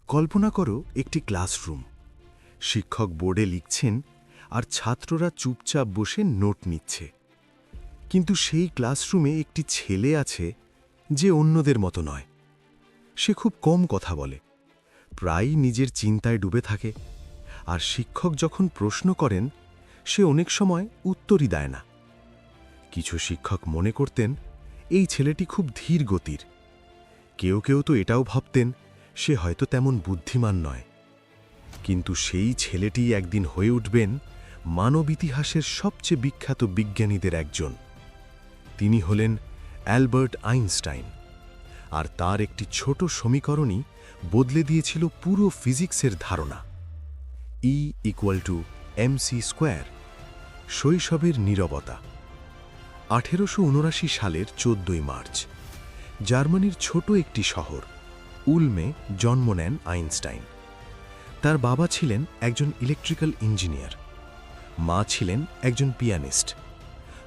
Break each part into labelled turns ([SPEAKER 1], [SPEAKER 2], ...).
[SPEAKER 1] কল্পনা করো একটি ক্লাসরুম। শিক্ষক বোর্ডে লিখছেন আর ছাত্ররা চুপচাপ বসে নোট নিচ্ছে। কিন্তু সেই ক্লাসরুমে একটি ছেলে আছে যে অন্যদের মতো নয়। সে খুব কম কথা বলে, প্রায়ই নিজের চিন্তায় ডুবে থাকে, আর শিক্ষক যখন প্রশ্ন করেন সে অনেক সময় উত্তরই দেয় না। কিছু শিক্ষক মনে করতেন এই ছেলেটি খুব ধীর গতির। কেউ কেউ তো এটাও ভাবতেন সে হয়তো তেমন বুদ্ধিমান নয়। কিন্তু সেই ছেলেটি একদিন হয়ে উঠবেন মানব ইতিহাসের সবচেয়ে বিখ্যাত বিজ্ঞানীদের একজন। তিনি হলেন অ্যালবার্ট আইনস্টাইন, আর তার একটি ছোট সমীকরণই বদলে দিয়েছিল পুরো ফিজিক্সের ধারণা। E=mc²। শৈশবের নীরবতা। 1879 সালের 14 মার্চ জার্মানির ছোট একটি শহর উলমে জন্ম নেন আইনস্টাইন। তার বাবা ছিলেন একজন ইলেকট্রিক্যাল ইঞ্জিনিয়ার, মা ছিলেন একজন পিয়ানিস্ট।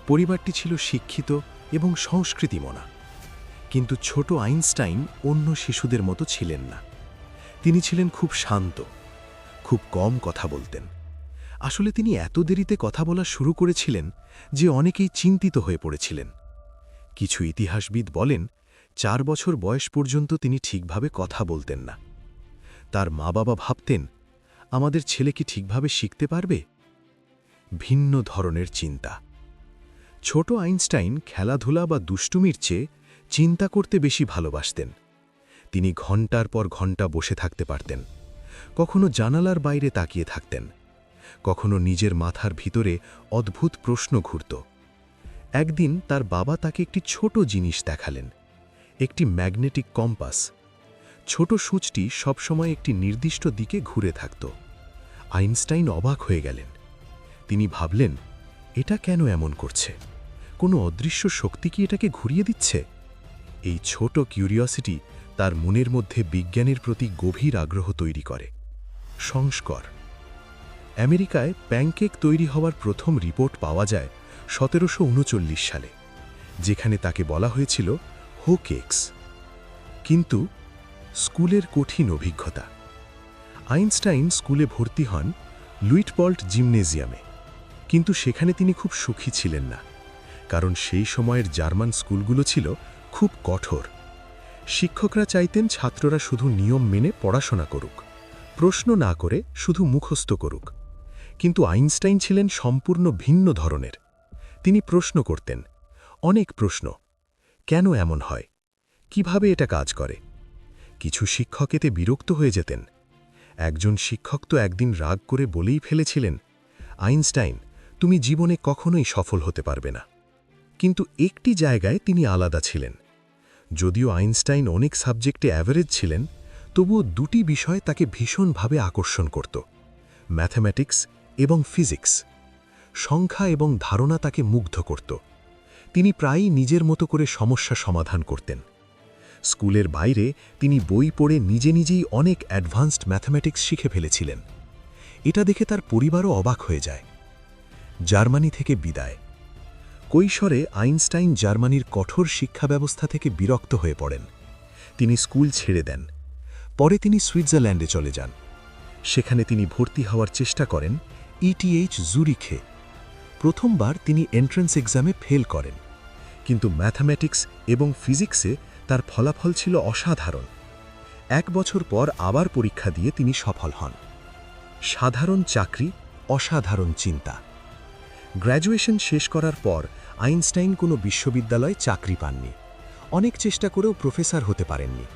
[SPEAKER 1] পরিবারটি ছিল শিক্ষিত এবং সংস্কৃতিমনা। কিন্তু ছোট আইনস্টাইন অন্য শিশুদের মতো ছিলেন না। তিনি ছিলেন খুব শান্ত, খুব কম কথা বলতেন। আসলে তিনি এত দেরিতে কথা বলা শুরু করেছিলেন যে অনেকেই চিন্তিত হয়ে পড়েছিলেন। কিছু ইতিহাসবিদ বলেন 4 বছর বয়স পর্যন্ত তিনি ঠিকভাবে কথা বলতেন না। তার মা বাবা ভাবতেন, আমাদের ছেলে কি ঠিকভাবে শিখতে পারবে? ভিন্ন ধরনের চিন্তা। ছোট আইনস্টাইন খেলাধুলা বা দুষ্টুমির চেয়ে চিন্তা করতে বেশি ভালোবাসতেন। তিনি ঘণ্টার পর ঘণ্টা বসে থাকতে পারতেন। কখনো জানালার বাইরে তাকিয়ে থাকতেন, কখনো নিজের মাথার ভিতরে অদ্ভুত প্রশ্ন ঘুরত। একদিন তার বাবা তাকে একটি ছোট জিনিস দেখালেন, একটি ম্যাগনেটিক কম্পাস। ছোট সূচটি সবসময় একটি নির্দিষ্ট দিকে ঘুরে থাকত। আইনস্টাইন অবাক হয়ে গেলেন। তিনি ভাবলেন, এটা কেন এমন করছে? কোনো অদৃশ্য শক্তি কি এটাকে ঘুরিয়ে দিচ্ছে? এই ছোট কিউরিওসিটি তার মনের মধ্যে বিজ্ঞানের প্রতি গভীর আগ্রহ তৈরি করে। সংস্কার। আমেরিকায় প্যানকেক তৈরি হওয়ার প্রথম রিপোর্ট পাওয়া যায় 1739 সালে, যেখানে তাকে বলা হয়েছিল হো কেকস। কিন্তু স্কুলের কঠিন অভিজ্ঞতা। আইনস্টাইন স্কুলে ভর্তি হন লুইটপল্ট জিমনেজিয়ামে, কিন্তু সেখানে তিনি খুব সুখী ছিলেন না, কারণ সেই সময়ের জার্মান স্কুলগুলো ছিল খুব কঠোর। শিক্ষকরা চাইতেন ছাত্ররা শুধু নিয়ম মেনে পড়াশোনা করুক, প্রশ্ন না করে শুধু মুখস্থ করুক। কিন্তু আইনস্টাইন ছিলেন সম্পূর্ণ ভিন্ন ধরনের। তিনি প্রশ্ন করতেন, অনেক প্রশ্ন। কেন এমন হয়? কিভাবে এটা কাজ করে? কিছু শিক্ষক এতে বিরক্ত হয়ে যেতেন। একজন শিক্ষক তো একদিন রাগ করে বলেই ফেলেছিলেন, আইনস্টাইন, তুমি জীবনে কখনোই সফল হতে পারবে না। কিন্তু একটি জায়গায় তিনি আলাদা ছিলেন। যদিও আইনস্টাইন অনেক সাবজেক্টে অ্যাভারেজ ছিলেন, তবুও দুটি বিষয় তাকে ভীষণভাবে আকর্ষণ করত, ম্যাথমেটিক্স এবং ফিজিক্স। সংখ্যা এবং ধারণা তাকে মুগ্ধ করত। তিনি প্রায়ই নিজের মতো করে সমস্যা সমাধান করতেন। স্কুলের বাইরে তিনি বই পড়ে নিজে নিজেই অনেক অ্যাডভান্সড ম্যাথমেটিক্স শিখে ফেলেছিলেন। এটা দেখে তার পরিবারও অবাক হয়ে যায়। জার্মানি থেকে বিদায়। কৈশোরে আইনস্টাইন জার্মানির কঠোর শিক্ষা ব্যবস্থা থেকে বিরক্ত হয়ে পড়েন। তিনি স্কুল ছেড়ে দেন। পরে তিনি সুইজারল্যান্ডে চলে যান। সেখানে তিনি ভর্তি হওয়ার চেষ্টা করেন ETH জুরিখে। প্রথমবার তিনি এন্ট্রান্স এক্সামে ফেল করেন, কিন্তু ম্যাথমেটিক্স এবং ফিজিক্সে তার ফলাফল ছিল অসাধারণ। 1 বছর পর আবার পরীক্ষা দিয়ে তিনি সফল হন। সাধারণ চাকরি, অসাধারণ চিন্তা। গ্র্যাজুয়েশন শেষ করার পর আইনস্টাইন কোনো বিশ্ববিদ্যালয়ে চাকরি পাননি। অনেক চেষ্টা করেও প্রফেসর হতে পারেননি।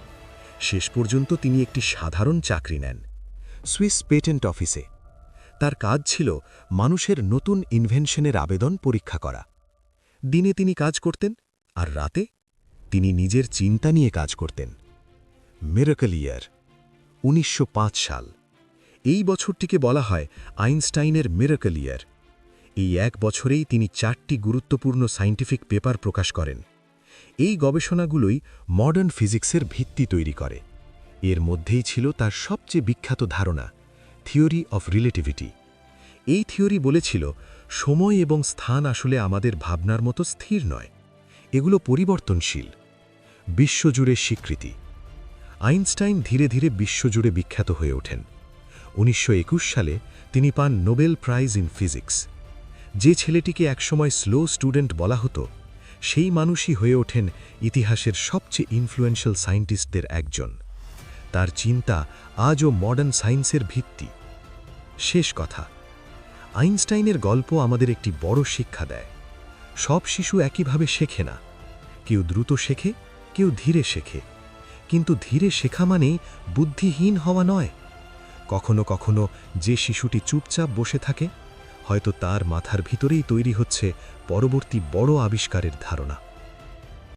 [SPEAKER 1] শেষ পর্যন্ত তিনি একটি সাধারণ চাকরি নেন, সুইস পেটেন্ট অফিসে। তার কাজ ছিল মানুষের নতুন ইনভেনশনের আবেদন পরীক্ষা করা। দিনে তিনি কাজ করতেন, আর রাতে তিনি নিজের চিন্তা নিয়ে কাজ করতেন। মিরাকল ইয়ার, 1905 সাল। এই বছরটিকে বলা হয় আইনস্টাইনের মিরাকল ইয়ার। এই 1 বছরেই তিনি 4টি গুরুত্বপূর্ণ সায়েন্টিফিক পেপার প্রকাশ করেন। এই গবেষণাগুলোই মডার্ন ফিজিক্সের ভিত্তি তৈরি করে। এর মধ্যেই ছিল তার সবচেয়ে বিখ্যাত ধারণা, থিওরি অফ রিলেটিভিটি। এই থিওরি বলেছিল, সময় এবং স্থান আসলে আমাদের ভাবনার মতো স্থির নয়, এগুলো পরিবর্তনশীল। বিশ্বজুড়ে স্বীকৃতি। আইনস্টাইন ধীরে ধীরে বিশ্বজুড়ে বিখ্যাত হয়ে ওঠেন। 1921 সালে তিনি পান নোবেল প্রাইজ ইন ফিজিক্স। যে ছেলেটিকে একসময় স্লো স্টুডেন্ট বলা হতো, সেই মানুষই হয়ে ওঠেন ইতিহাসের সবচেয়ে ইনফ্লুয়েন্সিয়াল সায়েন্টিস্টদের একজন। তার চিন্তা আজও মডার্ন সায়েন্সের ভিত্তি। শেষ কথা, আইনস্টাইনের গল্প আমাদের একটি বড় শিক্ষা দেয়। সব শিশু একইভাবে শেখে না। কেউ দ্রুত শেখে, কেউ ধীরে শেখে। কিন্তু ধীরে শেখা মানেই বুদ্ধিহীন হওয়া নয়। কখনো কখনো যে শিশুটি চুপচাপ বসে থাকে, হয়তো তার মাথার ভিতরেই তৈরি হচ্ছে পরবর্তী বড় আবিষ্কারের ধারণা।